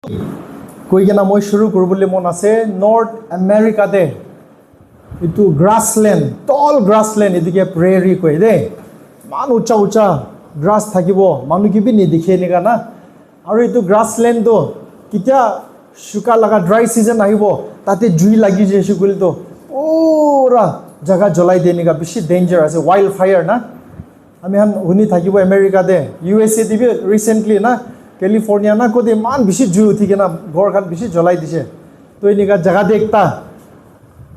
কৈ কিনে মই শুৰু কৰিবলৈ মন আছে নৰ্থ আমেৰিকাতে এইটো গ্ৰাছলেণ্ড টল গ্ৰাছলেণ্ড এদিকে প্ৰেৰী কয় দেই মান উচ্চা উচ্চা গ্ৰাছ থাকিব মানুহ কিবি নেদেখে এনেকা না আৰু এইটো গ্ৰাছলেণ্ডটো কেতিয়া শুকা লগা ড্ৰাই সিজন আহিব তাতে জুই লাগি যাইছে গলিতো পুৰা জায়গা জ্বলাই দিয়ে এনেকা বেছি ডেঞ্জাৰ আছে ওয়াইল্ড ফায়ার না আমি হান শুনি থাকিব আমেরিকাতে ইউএসএ দিবি রিসেন্টলি না ক্যালিফোর্নিয়া না কোতে মান বেশি জুই উঠি কিনা ঘরখান বেশি জ্বলাই দিছে তো এনেকা জায়গা দে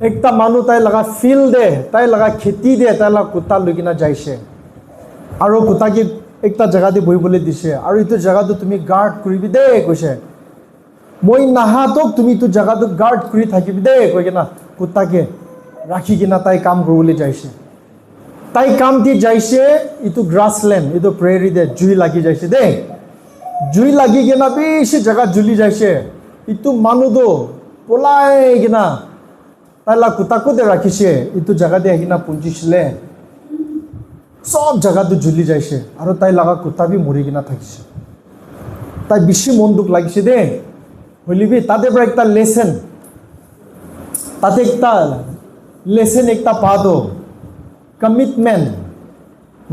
একটা মানুহ তাই লগা ফিল্ড দে তাই লগা খেতি দে তাই লগা কুত্তা লৈ কিনা যাইছে আৰু কুত্তাকে একটা জায়গাতে বহিবলৈ দিছে আৰু এইটো জায়গাটো তুমি গাৰ্ড কৰিবি দে কৈছে মই নাহাতক তুমি এইটো জায়গাটো গাৰ্ড কৰি থাকিবি দে কৈ কিনা কুত্তাকে ৰাখি কিনা তাই কাম কৰিবলৈ যাইছে তাই কাম দি যাইছে এইটো গ্ৰাছলেণ্ড এইটো প্ৰেৰী দে জুই লাগি যাইছে দে জুই লাগি কিনা বেশি জায়গা জ্বলি যাইছে ইটো মানুহটো পলাই কিনা তাই লা কুতাকো দে রাখিছে ইটো জায়গা দিয়ে কিনা পুঞ্জিছিলে সব জায়গাটো জ্বলি যাইছে আৰু তাই লাগা কুতা বি মৰি কিনা থাকিছে তাই বেশি মন দুখ লাগিছে দে হলিবি তাতে পৰা একটা লেসন তাতে একটা লেসন একটা পাদো কমিটমেন্ট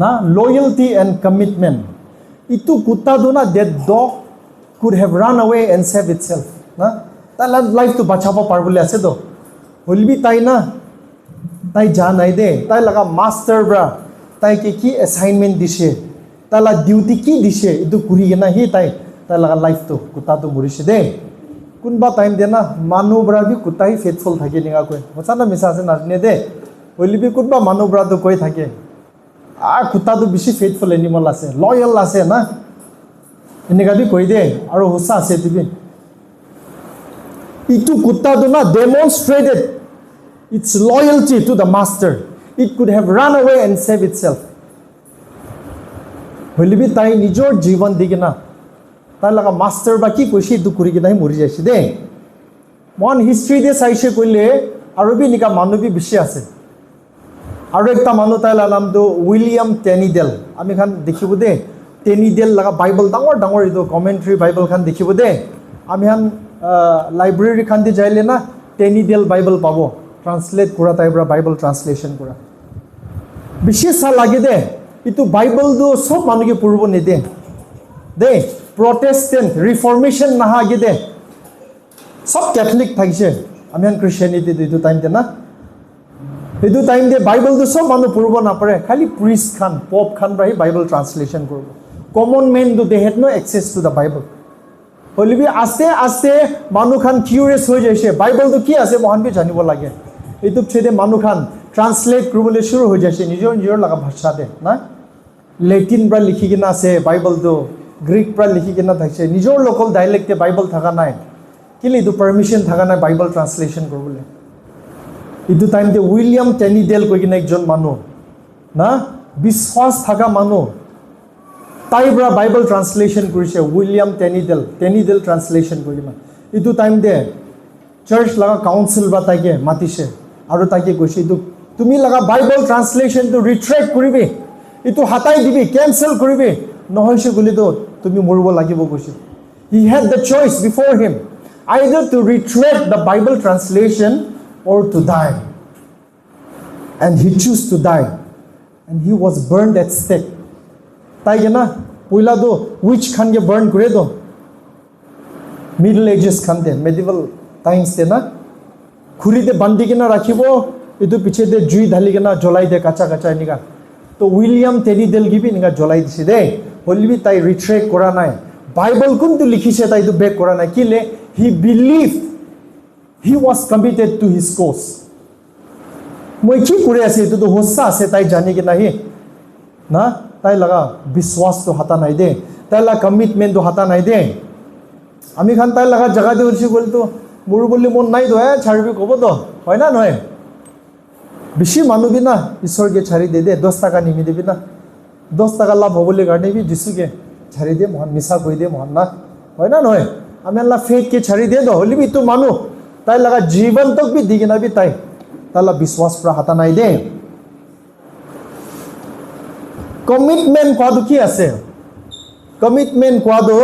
না loyalty and commitment itu kutta do na that dog could have run away and saved itself na ta life to bachaba parbole ase to holbi tai na tai ja nai de tai laga master bra tai ke ki assignment dishe ta la duty ki dishe itu kuri na hi tai laga life to kutta to murise de kunba time de na manu bra bi kutta hi faithful thake ninga koi hocha na misa ase na ne de holbi kunba manu bra to koi thake কুত্তা তো বেশি faithful animal আছে loyal আছে না এনেকা B কৈ দে আৰু হোসা আছে তুমি ইটো কুত্তা তো না demonstrated its loyalty to the master it could have run away and save itself হলিবি তাই নিজৰ জীবন দি কিনা তাই লগা মাস্টাৰ বা কি কৈছে ইটো কৰি কিনা মৰি যাইছে দে মন হিষ্ট্ৰি দে চাইছে কইলে আৰু বি নিকা মানুহ বি বেছি আছে আৰু একটা মানুহ তাই নামটো উইলিয়াম টেনিডেল আমি খান দেখিব দে টেনিডেল লগা বাইবেল ডাঙৰ ডাঙৰ এইটো কমেন্ট্ৰি বাইবেল খান দেখিব দে আমি খান লাইব্ৰেৰী খান দি যাইলে না টেনিডেল বাইবেল পাব ট্ৰান্সলেট কৰা টাইপৰ বাইবেল ট্ৰান্সলেশন কৰা বেছি চা লাগে দে ইটো বাইবেল দো সব মানুহকে পঢ়িব নেদে দে প্ৰটেষ্টেণ্ট ৰিফৰ্মেশ্যন নাহাগে দে সব ক্যাথলিক থাকিছে আমি খান খ্ৰীষ্টিয়ানিটি এইটো টাইম দে না এইটো টাইম দে বাইবেল তো সব মানুহ পঢ়িব নাপাৰে খালি প্ৰিষ্ট খান পপ খান বাহি বাইবেল ট্ৰান্সলেশন কৰিব common men though they had no access to the Bible হলিবি আস্তে আস্তে মানুহ খান কিউৰিয়াছ হৈ যাইছে বাইবেল তো কি আছে মহান বি জানিব লাগে এইটো ছেদে মানুহ খান ট্রান্সলেট কৰিবলৈ শুৰু হৈ যাইছে নিজৰ নিজৰ লগা ভাষা দে না লেটিন পৰা লিখি কিনা আছে বাইবেল তো গ্ৰীক পৰা লিখি কিনা থাকিছে নিজৰ লোকাল ডাইলেক্টে বাইবেল থাকা নাই কিলে এইটো পাৰমিশন থাকা নাই বাইবেল ট্ৰান্সলেশন কৰিবলৈ ইটো টাইম দে উইলিয়াম টেনিডেল কৈ কিনা একজন মানুহ না বিশ্বাস থাকা মানুহ তাই পৰা বাইবেল ট্ৰান্সলেশন কৰিছে উইলিয়াম টেনিডেল ট্ৰান্সলেশন কৰি কিনা ইটো টাইম দে চাৰ্চ লগা কাউন্সিল বা তাইকে মাতিছে আৰু তাইকে কৈছে ইটো তুমি লগা বাইবেল ট্ৰান্সলেশন তো ৰিট্ৰেক্ট কৰিবি ইটো হাতাই দিবি কেনসেল কৰিবি নহৈছে বুলি তো তুমি মৰিব লাগিব কৈছে he had the choice before him either to retract the Bible translation or to die, and he chose to die, and he was burned at stake. Tai na poila do which khan ge burn kore do middle ages khan de medieval times de na khuri de bandi ke na rakhibo edu piche de jui dhali ke na jolai de kacha kacha niga to William টেনিডেল gibi niga jolai dise de holbi tai retract kora nai bible kun tu likhise tai du back kora nai kile he believed he was committed to his cause moi ki kore ase to hossa ase tai jani ke nahi na tai laga বিশ্বাস to hata nai de tai la commitment to hata nai de ami khan tai laga jaga de ursi bol to mur bolli mon nai do chharbi kobo to hoy na noy beshi manu bi na ishor ke chhari de de 10 taka nimi de bi na 10 taka labh hobole garne bi jisu ke chhari de mohan misa koi de mohan na hoy na noy ami Allah faith ke chhari de do holi bi tu manu তাই লগা জীবন তক B দিগে না B তাই তালা বিশ্বাস পৰা হাতা নাই দে কমিটমেন্ট কোৱাটো কি আছে কমিটমেন্ট কোৱাটো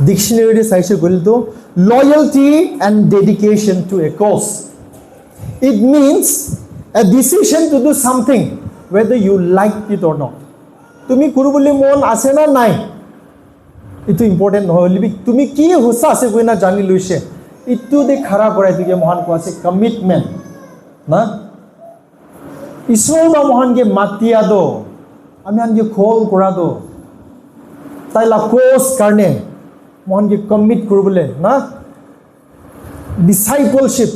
Dictionary saise golto loyalty and dedication to a cause. It means a decision to do something whether you like it or not. Tumi kurubole mon ase na nai. Itu important noholibi tumi ki hosa ase koina jani luise. Itu de khara korai dige mohan ko ase commitment. Na Isol ba mohan ge matia do. Ami han ge khol kora do. Tai la cause karne mohan ge commit kurubole na discipleship.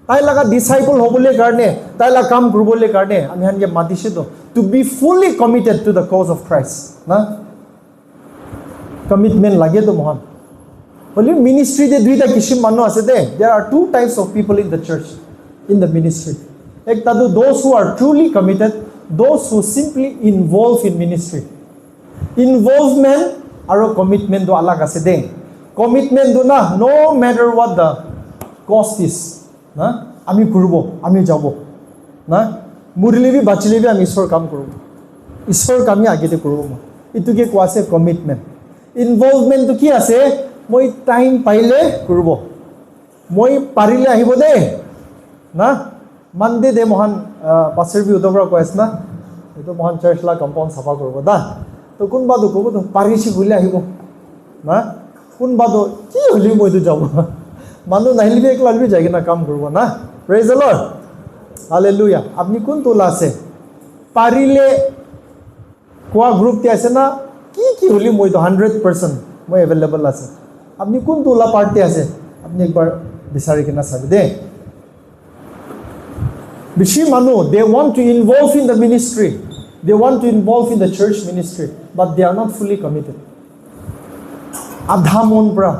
Tai laga disciple hobole karne tai la kam kurubole karne ami han ge matise do to be fully committed to the cause of Christ na commitment lage to mohan boli ministry de duita kishim manu ase de there are two types of people in the church in the ministry ekta do those who are truly committed those who simply involve in ministry involvement aro commitment do alag ase de commitment do na no matter what the cost is না আমি করব আমি যাব না মুরলিবি বাচিলিবি আমি ঈশ্বর কাম করব ঈশ্বর কামই আগেতে করব ইতুকে কোয়াছে কমিটমেন্ট ইনভলভমেন্ট তো কি আছে মই টাইম পাইলে করব মই পারিলে আহিব দে না মানডে দে মহান পাসৰ বি উদবৰা কৈছ না এটো মহান চাৰ্চ লা কম্পাউন্ড সাফা করব দা তো কোন বাদো কব তো পারিছি বলে আহিব না কোন বাদো কি হলি মই তো যাব মানু নাহিলিবি একলা লবি যাই না কাম করব না প্রেজ দ্য লর্ড হালেলুয়া আপনি কোন তোলা আছে পারিলে কোয়া গ্রুপ তে আছে না কি কি হলি মই তো 100% মই अवेलेबल আছে আপনি কোন তোলা পার্টি আছে আপনি একবার বিচাৰি কিনা চাবি দে বেশি মানু they want to involve in the ministry they want to involve in the church ministry but they are not fully committed আধা মন পৰা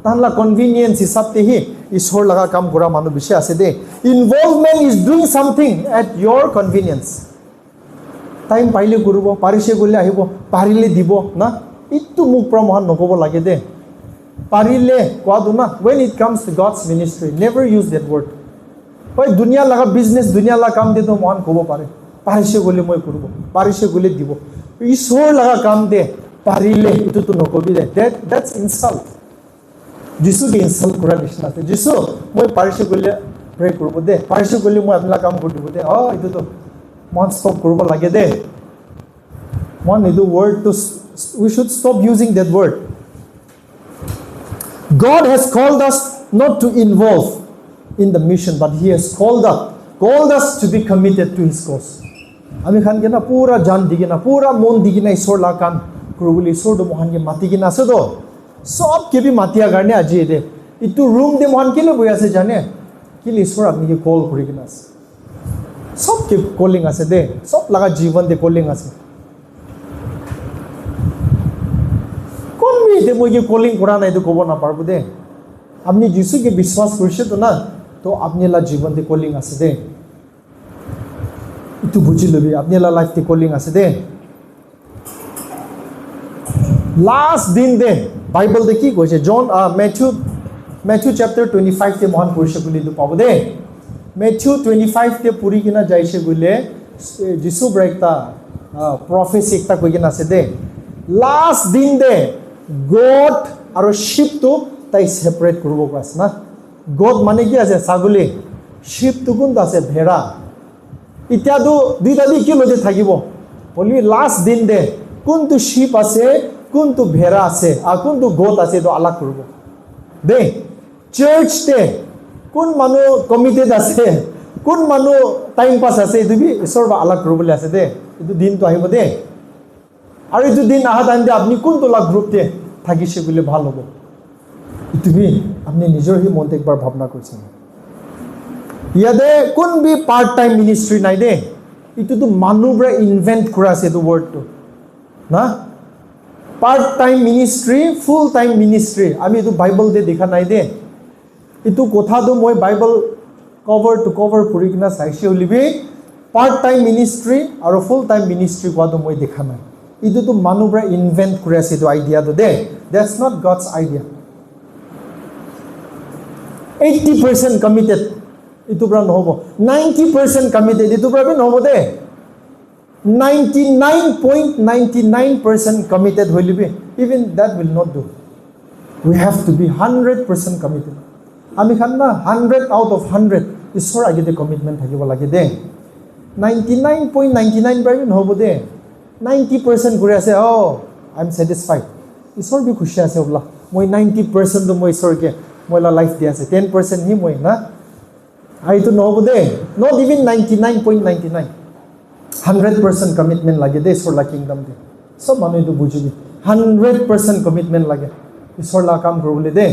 তাহলা কনভিনিয়েন্স হিসাবতে হি ঈশ্বর লাগা কাম করা মানুষ বেশি আছে the involvement is doing something at your convenience time পাইলে করব পারিছে গলে আহিব পারিলে দিব না ইটু মুখ পৰা মহান নকব লাগে দে পাৰিলে কোৱা দু না when it comes to God's ministry never use that word ওই দুনিয়া লাগা বিজনেস দুনিয়া লাগা কাম দে তো মহান কব পারে পারিছে গলে মই করব পারিছে গলে দিব ঈশ্বর লাগা কাম দে পারিলে ইটু তো নকবি দে that's insult যিশু কে ইনসাল্ট করা নিচিনা আছে যিশু মই পারিছে গলে প্রে করব দে পারিছে গলে মই আপনা কাম কৰি দিব দে ইটো তো মন স্টপ কৰিব লাগে দে মন ইটো word to we should stop using that word God has called us not to involve in the mission but he has called us to be committed to his cause আমি খান কে না পুরা জান দিগে না পুরা মন দিগে না ঈশ্বর লা কাম করবলি ঈশ্বর দো মহান কে মাতি কি না আছে তো সব কে বি মাতিয়া গানে আজি দে ইটু রুম দে মহান কেলে বই আছে জানে কি ঈশ্বর আপনি কে কল করি কিনা আছে সব কে কলিং আছে দে সব লাগা জীবন দে কলিং আছে কোন মি দে মই কে কলিং করা নাই তো কব না পারবো দে আপনি যিশু কে বিশ্বাস করছে তো না তো আপনি লা জীবন দে কলিং আছে দে ইটু বুঝি লবি আপনি লা লাইফ দে কলিং আছে দে লাস্ট দিন দে বাইবেল দে কি কইছে জন Matthew chapter 25 তে মহান পড়ছে বলি তো পাবো দে Matthew 25 তে পুরি কিনা যাইছে বলে যিশু ব্রেকটা প্রফেসি একটা কই কিনা আছে দে লাস্ট দিন দে গড আর শিপ তো তাই সেপারেট করব পাস না গড মানে কি আছে ছাগলি শিপ তো কোন আছে ভেড়া ইত্যাদি দুইটা দি কি লজে থাকিব বলি লাস্ট দিন দে কোনটো শিপ আছে কোনটো ভেড়া আছে আর কোনটো গড আছে তো আলাদা করব দে চার্চ তে কোন মানু কমিটেড আছে কোন মানু টাইম পাস আছে এটো বি ঈশ্বর বা আলাদা করবলে আছে দে এটো দিন তো আহিব দে আর এটো দিন আহা টাইম দে আপনি কোনটো লা গ্রুপ তে থাকিছে বলে ভাল হবে এটো বি আপনি নিজের হি মনতে একবার ভাবনা করছেন ইয়াদে কোন বি পার্ট টাইম মিনিস্ট্রি নাই দে এটো তো মানুবরা ইনভেন্ট করা আছে এটো ওয়ার্ড তো না part time ministry full time ministry আমি এটো বাইবেল দে দেখা নাই দে এটো কথা তো মই বাইবেল কভার টু কভার পড়ি কিনা চাইছে হলিবি পার্ট টাইম মিনিস্ট্রি আর ফুল টাইম মিনিস্ট্রি কোৱা তো মই দেখা নাই এটো তো মানুবৰা ইনভেন্ট কৰি আছে এটো আইডিয়া তো দে that's not God's idea 80% committed এটো পৰা নহব 90% কমিটেড এটো পৰা নহব দে 99.99% committed হইলিবি even that will not do We have to be 100% committed. আমি খান না 100 out of 100 ঈশ্বৰ আগতে কমিটমেণ্ট থাকিব লাগে দে 99.99% নহ'ব দে 90% কৰি আছে আই এম ছেটিছফাইড ঈশ্বৰ বি খুচি আছে বোলা মই 90% মই ঈশ্বৰকে মই লাইফ দি আছে 10% হি মই না এইটো নহ'ব দে নট ইভেন 99.99 100% কমিটমেণ্ট লাগে দে ঈশ্বৰ লা কিংডম দে সব মানুহ এইটো বুজিবি 100% কমিটমেণ্ট লাগে ঈশ্বৰ লা কাম কৰিবলৈ দে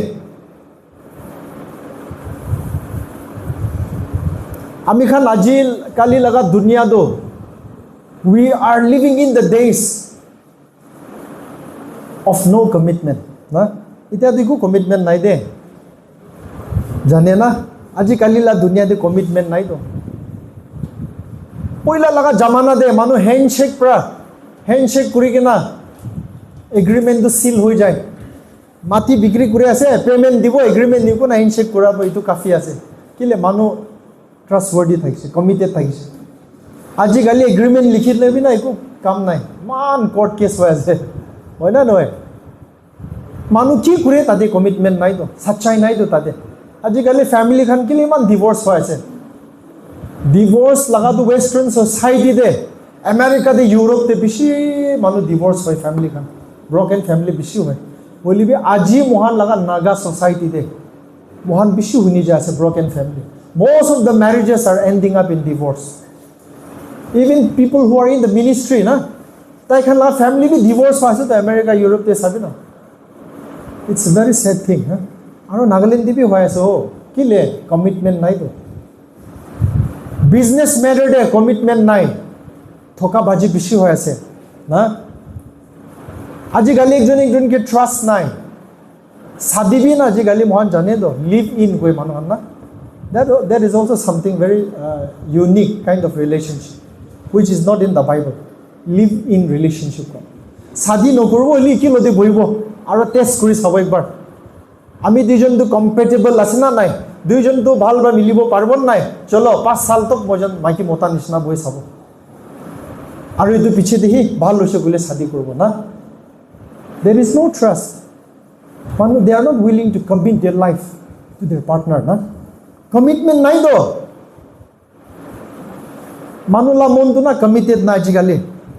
আমি খান আজি কালি লগা দুনিয়া দো we are living in the days of no commitment না এটা দেখো কমিটমেন্ট নাই দে জানে না আজি কালি লা দুনিয়া দে কমিটমেন্ট নাই তো পয়লা লগা জামানা দে মানুহ হ্যান্ডশেক কৰি কিনা এগ্ৰিমেন্টটো সিল হৈ যায় মাটি বিক্ৰী কৰি আছে পেমেন্ট দিব এগ্ৰিমেন্ট দিব না হ্যান্ডশেক কৰাব এইটো কাফি আছে কিলে মানুহ trustworthy থাকিছে কমিটেড থাকিছে আজি কালি এগ্ৰিমেন্ট লিখি লবি না একো কাম নাই মান কোৰ্ট কেস হৈ আছে হয় না নহয় মানুহ কি কৰে তাতে কমিটমেন্ট নাই তো সচ্চাই নাই তো তাতে আজি কালি ফ্যামিলি খান কিলে মান ডিভোর্স হৈ আছে ডিভোর্স লাগাটো ওয়েস্টার্ন সোসাইটি দে আমেরিকা দে ইউরোপ তে বেশি মানুহ ডিভোর্স হয় ফ্যামিলি খান ব্রোকেন ফ্যামিলি বেশি হয় বলিবি আজি মহান লাগা নাগা সোসাইটি দে মহান বেশি শুনি যায় আছে broken family most of the marriages are ending up in divorce even people who are in the ministry na tai khan la family bi divorce hoise to America Europe te sabi na it's a very sad thing ha aro Nagaland bi hoise kile commitment nai to business matter de commitment nai thoka baji bishi hoise na aji gali ekjon ke trust nai sadi bi na aji gali mohan jane do live in koi manu na that is also something very unique kind of relationship which is not in the Bible live in relationship sadi nokorbo li ki lode boibo aro test kori sabo ekbar ami duijon to compatible ase na nai duijon to bhal ba milibo parbon nai cholo 5 sal tok mojan maki mota nishna boi sabo aro etu piche dehi bhal hoise gole sadi korbo na there is no trust one they are not willing to commit their life to their partner na commitment নাই do manula mon to na committed na ajikali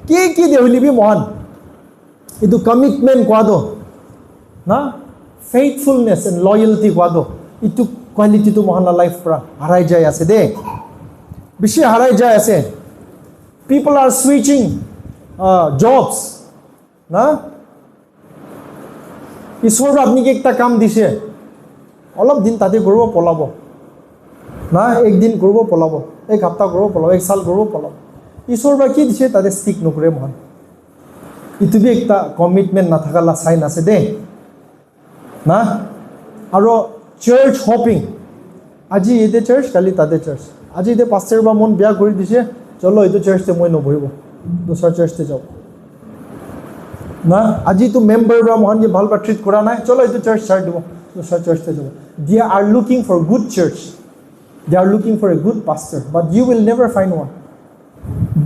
ki de holibi mohan idu commitment kwa do na faithfulness and loyalty kwa do itu quality to mohan la life pra harai jai ase de bishi harai jai ase people are switching jobs na ishwar apni ke ekta kam dise olop din tate gorobo polabo না একদিন করব পলাবো এক সপ্তাহ করব পলাবো এক সাল করব পলাবো ঈশ্বর বা কি দিছে তাতে স্টিক নকরে মহান ইটো বি একটা কমিটমেন্ট না থাকালা সাইন আছে দে না আর চার্চ হপিং আজি এতে চার্চ কালি তাতে চার্চ আজি এতে পাস্টার বা মন বিয়া করে দিছে চলো এইটো চার্চতে মই নবহিব দোসর চার্চতে যাও না আজি তো মেম্বার বা মহান যে ভাল বা ট্রিট করা নাই চলো এইটো চার্চ ছাড় দিব দোসর চার্চতে যাব they are looking for good church they are looking for a good pastor but you will never find one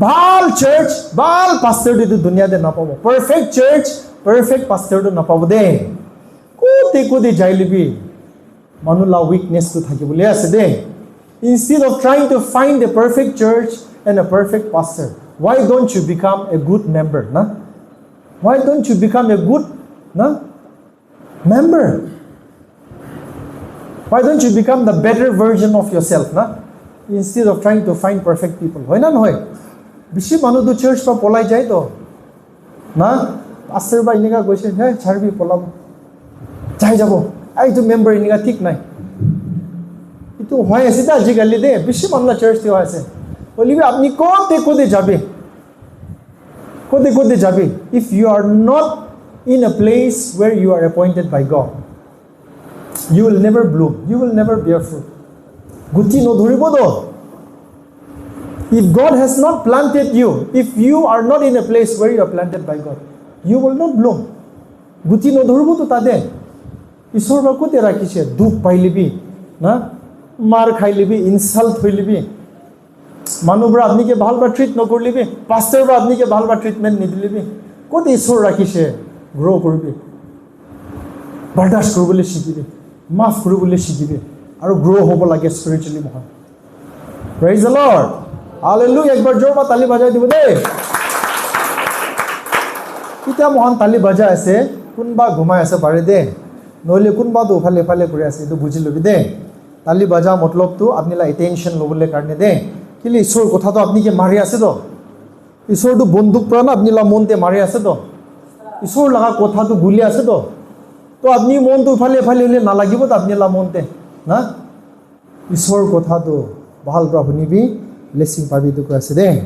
bal church bal pastor to dunia de na pabo perfect church perfect pastor to na pabo de kote jailibi manula weakness to thakibole ase de instead of trying to find the perfect church and a perfect pastor why don't you become a good member na why don't you become a good na member why don't you become the better version of yourself na instead of trying to find perfect people hoy na noy bishi manu do church pa polai jai to na pastor ba inika goise hey charbi polabo jai jabo ai to member inika thik nai itu hoy ase ta ji gali de bishi manu la church te hoy ase bolibe apni kote jabe if you are not in a place where you are appointed by God you will never bloom you will never bear fruit guti no dhoribo do if God has not planted you if you are not in a place where you are planted by God you will not bloom guti no dhoribo to tade ishor ba kote rakise dukh pailibi na mar khailibi insult hoilibi manubra apni ke bhal ba treat no korlibi pastor ba apni ke bhal ba treatment nidilibi kote ishor rakise grow korbi বাৰ্দাশ্ত কৰিবলৈ শিকিবি, মাফ কৰিবলৈ শিকিবি আৰু গ্ৰ' হ'ব লাগে spiritually মহান। Praise the lord, hallelujah. একবাৰ জোৰকৈ তালি বজাই দিব দেই। এতিয়া মহান তালি বজাই আছে, কোনোবা ঘুমাই আছে পাৰে দেই, নহ'লে কোনোবাটো ইফালে ইফালে কৰি আছে, এইটো বুজি ল'বি দেই। তালি বজা মতলবটো আপোনালোকে এটেনশ্যন ল'বলৈ কাৰণে দেই। কেলৈ ঈশ্বৰৰ কথাটো আপুনি কি মাৰি আছে তো, ঈশ্বৰটো বন্দুক পৰা না আপোনালোকৰ মনতে মাৰি আছে তো, ঈশ্বৰ লগা কথাটো গুলি আছে তো আপুনি মনটো ইফালে ইফালে হ'লে নালাগিব তো আপোনালোকৰ মনতে না। ঈশ্বৰৰ কথাটো ভাল পৰা শুনিবি, ব্লেছিং পাবি, এইটো কৈ আছে দেই।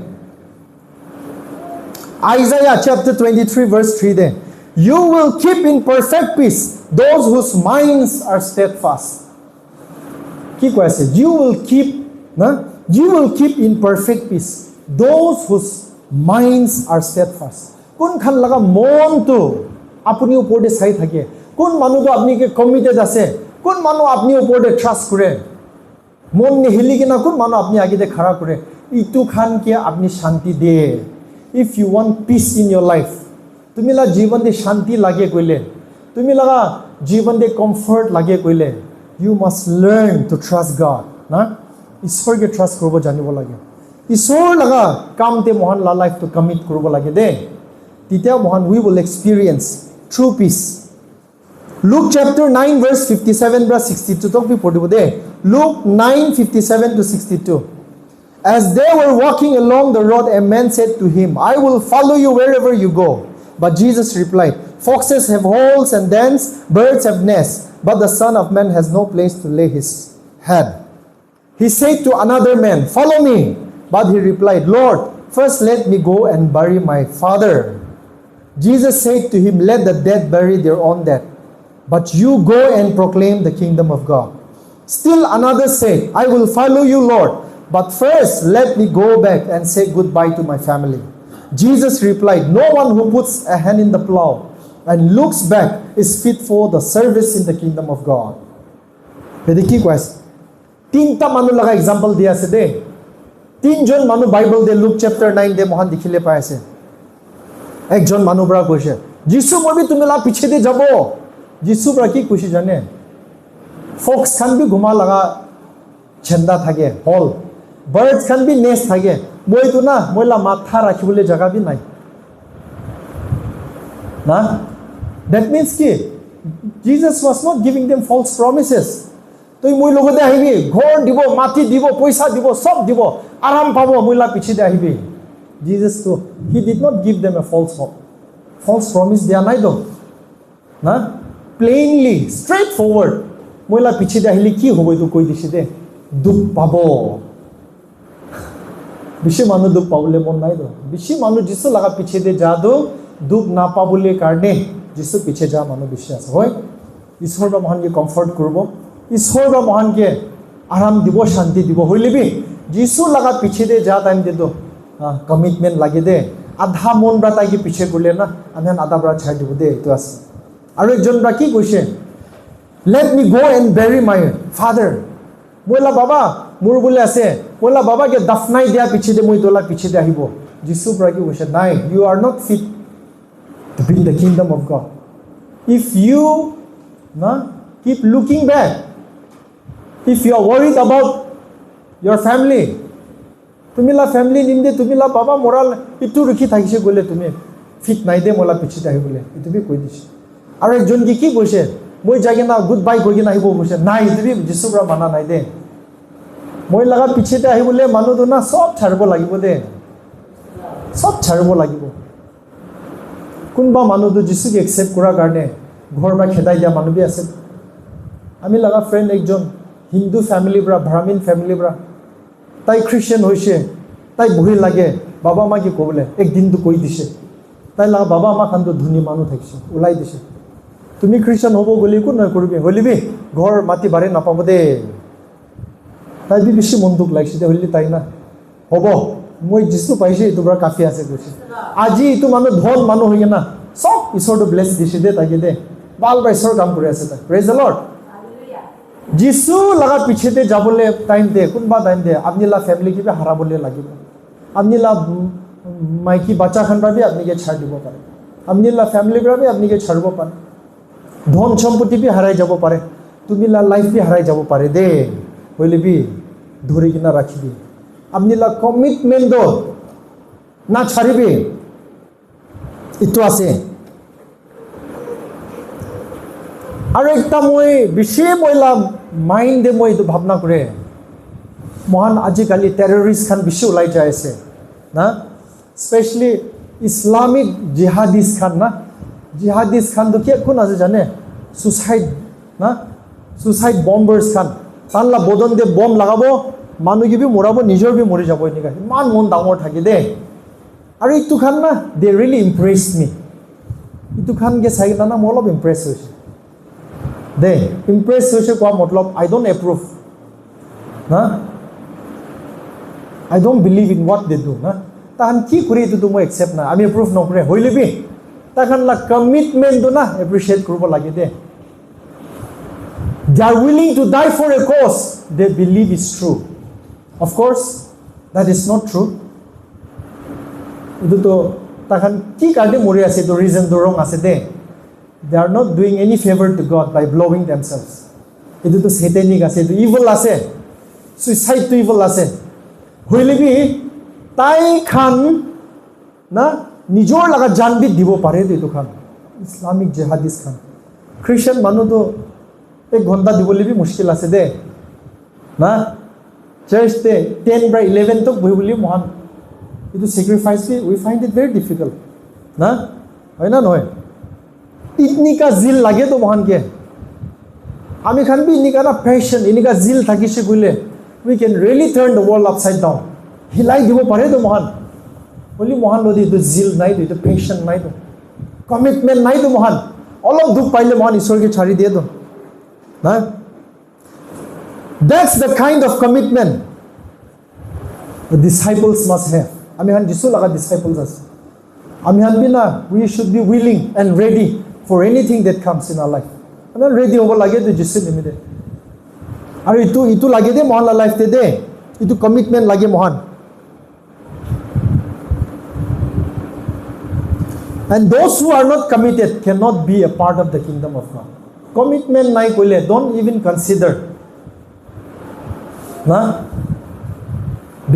Isaiah chapter 23 verse 3 there. You will keep in perfect peace those whose minds are steadfast. কি কৈ আছে? You will keep, না? You will keep in perfect peace those whose minds are steadfast. কোনখান লগা মনটো আপুনি ওপৰতে চাই থাকে, কোন মানুহটো আপুনি কমিটেড আছে, কোন মানুহ আপুনি ওপৰতে ট্ৰাষ্ট কৰে, মন নিহিলি কিনা কোন মানুহ আপুনি আগতে খাৰা কৰে, ইটো খানকে আপুনি শান্তি দিয়ে। If you want peace in your life, তুমি লা জীৱন দে শান্তি লাগে কইলে, তুমি লগা জীৱন দে কমফৰ্ট লাগে কইলে, you must learn to trust God, না? ঈশ্বৰকে ট্ৰাষ্ট কৰিব জানিব লাগে, ঈশ্বৰ লগা কামতে মহান লা লাইফটো কমিট কৰিব লাগে দেই। তেতিয়া মহান we will experience true peace. Luke chapter 9 verse 57 পৰা 62 তক বি পঢ়িব দেই। Luke 9:57 to 62. As they were walking along the road, a man said to him, I will follow you wherever you go. But Jesus replied, foxes have holes and dens, birds have nests, but the Son of Man has no place to lay his head. He said to another man, follow me. But he replied, Lord, first let me go and bury my father. Jesus said to him, let the dead bury their own dead, but you go and proclaim the kingdom of God. Still another said, I will follow you, Lord, but first let me go back and say goodbye to my family. Jesus replied, no one who puts a hand in the plow and looks back is fit for the service in the kingdom of God. Pwede ki কৈ আছে? তিনটা মানুহ লগা example দিয়া আছে দেই। তিনজন মানুহ বাইবেল দে লুক চেপ্টাৰ 9 দে মহান দেখিলে পাই আছে। একজন মানুহ পৰা কৈছে, যিশু মই তুমি লা পিছে দে যাব। যিশু পৰা কি কৈছে জানে? ফক্স খান বি ঘুমা লগা ছেন্দা থাকে, হল বাৰ্ডছ খান বি নেষ্ট থাকে, মইতো না মইলা মাথা ৰাখিবলৈ জাগা বি নাই না। That means কি Jesus was not giving them false promises. তুই মই লগতে আহিবি, ঘৰ দিব, মাটি দিব, পইচা দিব, সব দিব, আৰাম পাব, মইলা পিছিতে আহিবি। Jesus তো he did not give them a false hope, false promise দিয়া নাই তো না। plainly straight forward মইলা পিছিতে আহিলে কি হ'ব এইটো কৈ দিছে দে, দুখ পাব। বেছি মানুহ দুখ পাবলৈ মন নাই তো, বেছি মানুহ যিছু লগা পিছিতে যা দো দুখ নাপাবলৈ কাৰণে যিছু পিছে যা মানুহ বেছি আছে হয়। ঈশ্বৰ বা মহানকে কমফৰ্ট কৰিব, ঈশ্বৰ বা মহানকে আৰাম দিব, শান্তি দিব হইলিবি। যিছু লগা পিছিতে যা টাইম দে তো কমিটমেণ্ট লাগে দে। আধা মন পৰা তাইকে পিছে কৰিলে না আমি আধা পৰা ছাই দিব দে, এইটো আছে। আৰু একজন পৰা কি কৈছে, let me go and bury my father. মইলা বাবা মোৰ বোলে আছে, মইলা বাবাকে দাফনাই দিয়া পিছিতে মই তোলা পিছিতে আহিব। যিছু পৰা কি কৈছে, নাই, you are not fit to be in the kingdom of God. If you keep looking back, if you are worried about your family, তুমিলা ফ্যামিলি নিমদে তুমিলা বাবা মৰাল ইটো ৰখি থাকিছে গ'লে তুমি ফিট নাই দে মলা পিছিতে আহিবলৈ, এইটো বি কৈ দিছে। আৰু একজন কি কৈছে, মই যাগে না গুড বাই কৈ কিনে আহিব কৈছে, নাই এইটো বি যিছু পৰা মানা নাই দে। মই লগা পিছিতে আহিবলৈ মানুহটো না সব ছাড়িব লাগিব দে, সব ছাড়িব লাগিব। কোনোবা মানুহটো যিছুক একচেপ্ট কৰাৰ কাৰণে ঘৰ বা খেদাই দিয়া মানুহ বি আছে। আমি লগা ফ্ৰেণ্ড একজন হিন্দু ফ্যামিলিৰ পৰা, ব্ৰাহ্মণ ফ্যামিলিৰ পৰা, তাই খ্ৰীষ্টিয়ান হৈছে, তাই বহি লাগে বাবা মাকে ক'বলৈ একদিনটো কৈ দিছে, তাই লগা বাবা মা খানটো ধনী মানুহ থাকিছে, ওলাই দিছে, তুমি খ্ৰীষ্টিয়ান হ'ব গ'লে একো নহয় কৰিবি, হলিবি ঘৰ মাটি বাৰী নাপাব দে। তাই বি বেছি মন দুখ লাগিছে দে, হলি তাই না হ'ব মই যিছু পাইছে এইটো পৰা কাফি আছে কৈছে। আজি এইটো মানুহ ধন মানুহ হৈ না চব ঈশ্বৰটো ব্লেছ দিছে দে তাইকে দে, ভাল বা ঈশ্বৰৰ কাম কৰি আছে তাই। Praise the lord. যিছু লগা পিছিতে যাবলৈ টাইম দে, কোনোবা টাইম দে আপনিলা ফ্যামিলি কিবা হাৰাবলৈ লাগিব, আপনিলা মাইকী বাচ্চা খান পৰা বি আপনিকে ছাড় দিব পাৰে, আপনিলা ফ্যামিলিৰ পৰা বি আপনিকে ছাড়িব পাৰে। ধন সম্পত্তি বি হাৰাই যাব পাৰে তুমি লাইফ বি হাৰাই যাব পাৰে দে হইলে বি ধৰি কিনা ৰাখিবি আপনি লা কমিটমেন্ট দো না ছাড়িবি ইটো আছে আৰু একটা মই বেছি মইলা মাইন্ডে মই এইটো ভাবনা কৰে মহান আজিকালি টেৰৰিষ্ট খান বেছি ওলাই যায় আছে না স্পেশালি ইসলামিক জিহাদিষ্ট খান না জিহাদিষ্ট খান তো কি কোন আছে জানে সুসাইড না সুসাইড বম্বার্স খান তানলা বদন দে বম লাগাব মানুহ কি বি মৰাব নিজৰ বি মৰি যাব এনেকা ইমান মন ডাঙৰ থাকে দে আৰু ইটো খান না দে ৰিয়েলি ইমপ্ৰেছড মি ইটো খান কে চাই না মই অলপ ইমপ্ৰেছ হৈছে দে ইমপ্ৰেছ হৈছে কোৱা মতলব আই ডোন্ট এপ্ৰুভ না I don't believe in what they do na tahan ki kuri tu mo accept na ami approve no kure hoile bi tahan la commitment do na appreciate kurbo lage de they are willing to die for a cause they believe is true of course that is not true idu to tahan ki karte mori ase to reason do wrong ase de they are not doing any favor to God by blowing themselves idu to satanic ase to evil ase suicide to evil ase হইলে B তাই খান না নিজর লাগা জানবি দিব পারে এইটো খান Islamic জিহাদিষ্ট খান খ্রিস্টান মানুহ তো 1 ঘন্টা দিবলে বি মুশকিল আছে দে না চার্চ তে 10 বা 11 তক বইবলি মহান ইটো sacrifice be we find it very difficult না হয় না নয় ইতনি কা জিল লাগে তো মহান কে আমি খান বি ইনিকা না প্যাশন ইনিকা জিল থাকিছে কইলে we can really turn the world upside down hilai dibo pare to mohan boli mohan lodi to zeal nai to passion nai to commitment nai to mohan olop duk paile mohan ishwar ke chhari diye to na that's the kind of commitment the disciples must have ami han jisu laga disciples as ami han bina we should be willing and ready for anything that comes in our life ami ready hobo lage to jisu nimide আৰু ইটো লাগে দে মহান life দে ইটো commitment লাগে মহান and those who are not committed cannot be a part of the kingdom of God commitment নাই কইলে don't even consider na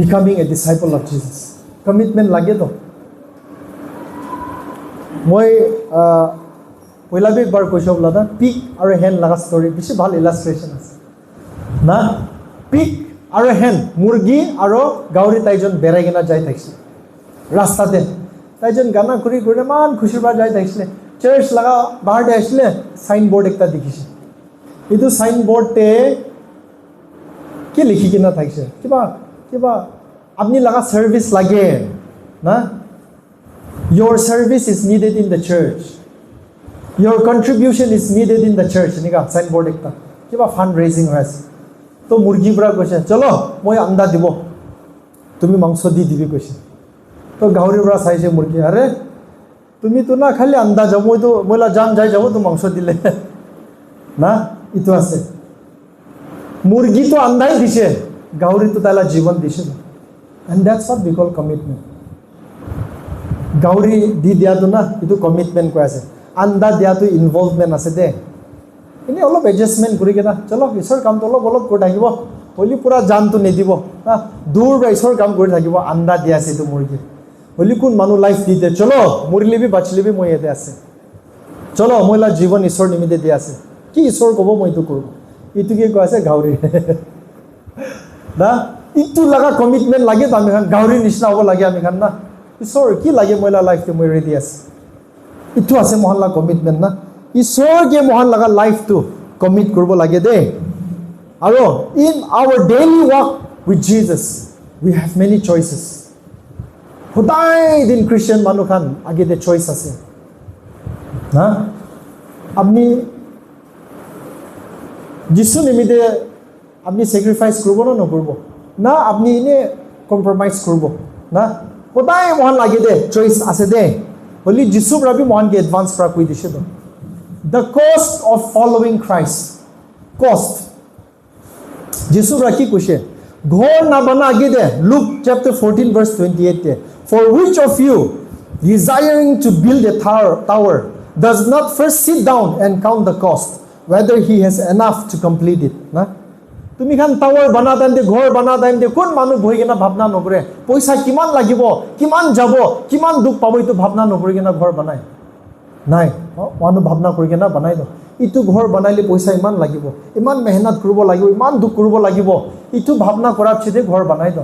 becoming a disciple of Jesus commitment লাগে তো মই পইলা বি একবাৰ কৈছো বলাদা পিক আৰু হেন লাগা ষ্টৰী বেছি ভাল ইলাষ্ট্ৰেচন আছে না পিক আৰু হেন মুৰ্গী আৰু গাউৰি তাইজন বেৰাই কিনা যাই থাকিছে ৰাস্তাতে তাইজন গানা কৰি কৰি মান খুশিৰ পৰা যাই থাকিছিলে চাৰ্চ লাগা বাহিৰতে আহিছিলে সাইন বোৰ্ড একটা দেখিছে এইটো সাইন বোৰ্ডতে কি লিখি কিনা থাকিছে কিবা কিবা আপনি লাগা সার্ভিস লাগে না your service is needed in the church your contribution is needed in the church নিকা সাইন বোৰ্ড একটা কিবা ফান্ড ৰেজিং হৈ আছে তো মুৰ্গী পৰা কৈছে চলো মই আন্দা দিব তুমি মাংস দি দিবি কৈছে তো গাহৰিৰ পৰা চাইছে মুৰ্গী আৰে তুমি তো না খালি আন্দা যাব মইতো মইলা জান যাই যাব তো মাংস দিলে না ইটো আছে মুৰ্গী তো আন্দাই দিছে গাহৰি তো তালা জীৱন দিছে and that's what we call commitment গাহৰি দি দিয়াটো না ইটো কমিটমেন্ট কৈ আছে আন্দা দিয়াটো ইনভলভমেন্ট আছে দে ইনি অলপ এডজাস্টমেন্ট কৰি কেনা চলো ঈশ্বৰ কামটো অলপ কৰি থাকিব হলি পুৰা জানটো নিদিব না দূৰ বা ঈশ্বৰ কাম কৰি থাকিব আন্দা দিয়া আছে এইটো মুৰ্গী হলি কোন মানুহ লাইফ দি দে চলো মৰিলেবি বাচিলেবি মই ইয়াতে আছে চলো মইলা জীৱন ঈশ্বৰ নিমিতে দিয়া আছে কি ঈশ্বৰ ক'ব মই এইটো কৰোঁ এইটো কি কৈ আছে গাহৰি না ইটো লাগা কমিটমেন্ট লাগে তো আমি খান গাহৰি নিচিনা হ'ব লাগে আমি খান না ঈশ্বৰ কি লাগে মইলা লাইফটো মই ৰেডি আছে ইটো আছে মহল্লা কমিটমেন্ট না ঈশ্বৰ কে মহান লাগা লাইফটো কমিট কৰিব লাগে দে আৰু in our daily walk with Jesus we have many choices সদায় দিন খ্ৰীষ্টিয়ান মানুহ খান আগেতে চইচ আছে না আপনি যিশু নিমিতে আপনি স্যাক্রিফাইস করব না নকরব না আপনি ইনে কম্প্রোমাইজ করব না সদায় মহান লাগে দে চইচ আছে দে হলি যিশু রাবি মহান কে অ্যাডভান্স প্রা কই দিছে তো the cost of following Christ cost যিশু রাখি কইছে ঘর না বানা আগে দে Luke chapter 14 verse 28 for which of you desiring to build a tower does not first sit down and count the cost, whether he has enough to complete it. Na? তুমি খান tower বনা time দে ঘৰ বনা time দে কোন মানুহ বহি কিনা ভাৱনা নকৰে পইচা কিমান লাগিব কিমান যাব কিমান দুখ পাব এইটো ভাৱনা নকৰি কিনা ঘৰ বনাই নাই মানুহ ভাৱনা কৰি কিনা বনাই ন ইটো ঘৰ বনাইলে পইচা ইমান লাগিব ইমান মেহনত কৰিব লাগিব ইমান দুখ কৰিব লাগিব ইটো ভাৱনা কৰাৰ পিছতে ঘৰ বনাই ন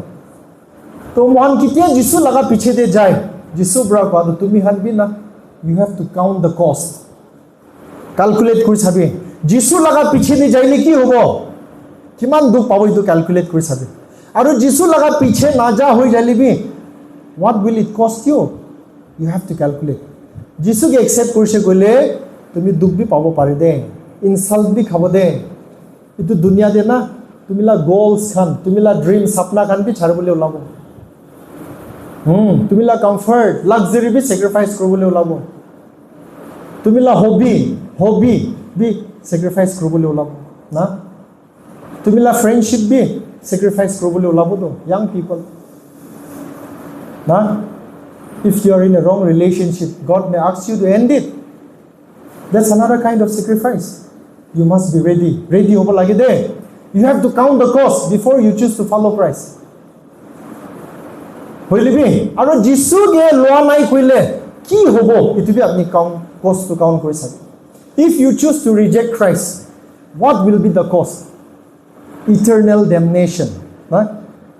তো মহান কেতিয়া যিছু লগা পিছতে যায় যিছু ব্ৰা কোৱা তুমি খান বি না you have to count the cost calculate কৰি চাবি যিছু লগা পিছতে যাইলে কি হ'ব কিমান দুখ পাব এইটো ক্যালকুলেট কৰি চাবি আৰু যিছু লগা পিছে না যা হৈ যালিবি what will it cost you you have to calculate যিছুকে একসেপ্ট কৰিছে কইলে তুমি দুখ বি পাব পাৰি দে ইনসাল্ট বি খাব দে ইটো দুনিয়া দে না তুমিলা গোলস খান তুমিলা ড্রিম সপনা খান বি ছাড়বলে ওলাব তুমিলা কমফৰ্ট লাক্সাৰি বি স্যাক্ৰিফাইস কৰিবলৈ ওলাব তুমিলা হবি বি স্যাক্ৰিফাইস কৰিবলৈ ওলাব না তুমিলা ফ্ৰেণ্ডশিপ বি স্যাক্ৰিফাইস কৰিবলৈ ওলাব তো young people na if you are in a wrong relationship God may ask you to end it that's another kind of sacrifice you must be ready hobo lage de you have to count the cost before you choose to follow Christ hoilibi aro jisu ge loa nai koile ki hobo itu bi apni count cost to count kori sabe if you choose to reject Christ what will be the cost eternal damnation na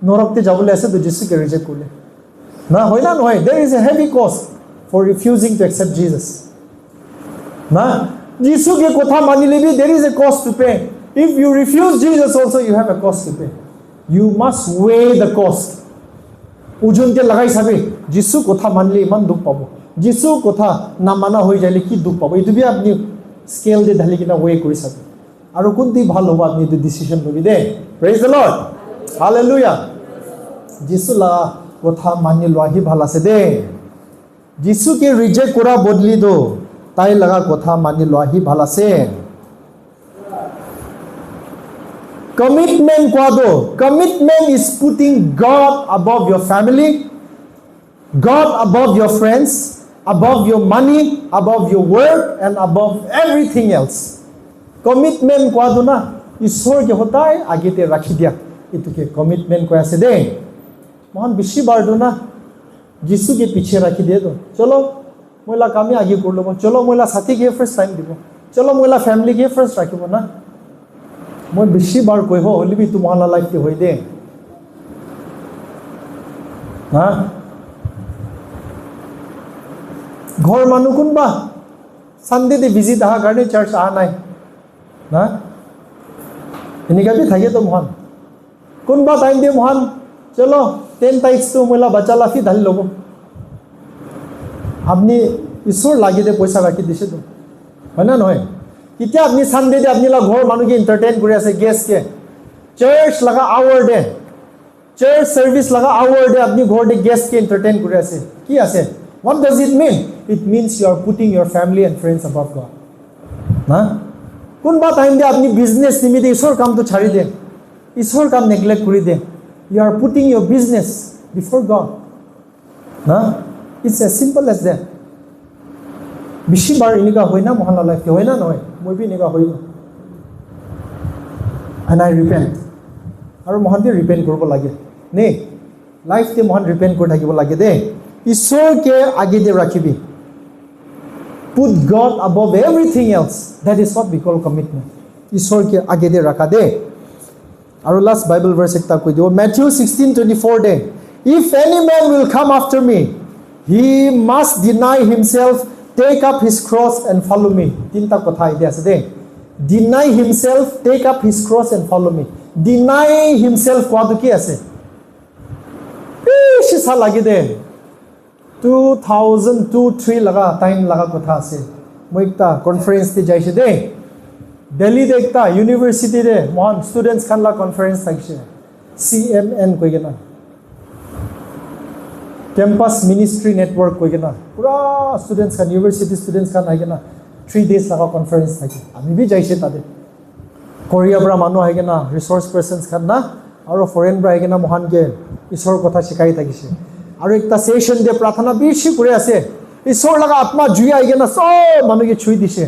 norakte jabole ase to jisu ke reject korle na hoina noy there is a heavy cost for refusing to accept Jesus na jisu ke kotha manile bi there is a cost to pay if you refuse Jesus also you have a cost to pay you must weigh the cost ওজন কে লাগাই সাবে যিশু কথা মানলে ইমান দুখ পাবো যিশু কথা না মানা হই যাইলে কি দুখ পাবো এটো বি আপনি স্কেল দে ঢালি কিনা ওয়ে কৰি সাবে আৰু কোনটি ভাল হ'ব আপনি এটো ডিসিশন লবি দে প্ৰেজ দ্য লৰ্ড হালেলুয়া যিশু লা কথা মানি লোৱাহি ভাল আছে দে যিশু কে ৰিজেক্ট কৰা বদলি দো তাই লাগা কথা মানি লোৱাহি ভাল আছে commitment kwado commitment is putting God above your family God above your friends above your money above your work and above everything else commitment kwado na ishor ke hotai agete rakhi dia ituke commitment ko ase de mohan bishi bar do na jisu ke piche rakhi de do chalo moila kami age korlo chalo moila sathi ke first time dibo chalo moila family ke first rakhibo na মই বেশি বার কইব হলিবি তোমার লাইফে হই দে না ঘর মানু কোনবা সানডে দে ভিজিট আহা কারণে চার্চ আহা নাই না এনিকা বি থাকে তো মহান কোনবা টাইম দে মহান চলো 10 তারিখ তো মোলা বাচ্চা লাফি ঢালি লব আপনি ঈশ্বর লাগি দে পয়সা রাখি দিছে তো হয় না নয় কিতিয়া আপনি সানডে দে আপনি লা ঘর মানুকে এন্টারটেইন করে আছে গেস্ট কে চার্চ লাগা আওয়ার দে চার্চ সার্ভিস লাগা আওয়ার দে আপনি ঘর দে গেস্ট কে এন্টারটেইন করে আছে কি আছে what does it mean it means you are putting your family and friends above God না কোন বা টাইম দে আপনি বিজনেস নিমিতে ঈশ্বর কাম তো ছাড়ি দেন ঈশ্বর কাম নেগলেক্ট করে then you are putting your business before God না it's as simple as that বেশি বার এনেকা হয় না মহান লাইফে হয় না নয় মই বি এনেকা হয় and I repent আৰু মহানতে ৰিপেন্ট কৰিব লাগে নে লাইফতে মহান ৰিপেন্ট কৰি থাকিব লাগে দে ঈশ্বৰকে আগে দে ৰাখিবি put God above everything else that is what we call commitment ঈশ্বৰকে আগে দে ৰাখা দে আৰু লাষ্ট বাইবেল ভাৰ্স একটা কৈ দিও Matthew 16:24 De if any man will come after me he must deny himself take up his cross and follow me tinta kotha ide ase de deny himself take up his cross and follow me deny himself kwadu ki ase shi sa lagi de 2002-3 laga time laga kotha ase moi ekta conference te jaise de Delhi de ekta university de mohan students khan la conference thaise CMN koi gena campus ministry network koi gena pura students kan university students kan aigena 3 days laga conference thake ami bi jaise tade korea bra manu aigena resource persons kan na aro foreign bra aigena mohan ke ishor kotha shikai thakise aro ekta session de prathana bishi kore ase ঈশ্বৰ লগা আত্মা জুই আহি কিনে চব মানুহকে চুই দিছে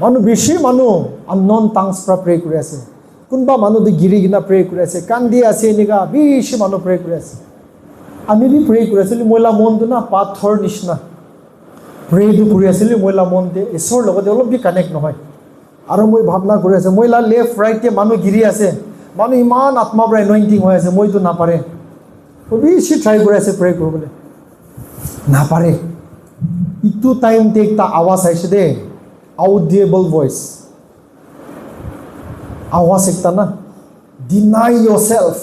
মানুহ বেছি মানুহ unknown tongues পৰা প্ৰে কৰি আছে কোনোবা মানুহটো গিৰি কিনা প্ৰে কৰি আছে কান্দি আছে এনেকা বেছি মানুহ প্ৰে কৰি আছে আমি বি প্ৰে কৰি আছিলোঁ মহিলা মনটো না পাথৰ নিচিনা প্ৰেটো কৰি আছিলোঁ মহিলা মনটো ঈশ্বৰৰ লগতে অলপ বি কানেক্ট নহয় আৰু মই ভাৱনা কৰি আছোঁ মহিলা লেফ্ট ৰাইটে মানুহ গিৰি আছে মানুহ ইমান আত্মা পৰা এনইণ্টিং হৈ আছে মইতো নাপাৰে মই বেছি ট্ৰাই কৰি আছে প্ৰে কৰিবলৈ নাপাৰে ইটো টাইমতে একটা আৱাজ আহিছে দে audible voice আৱাজ একটা না deny yourself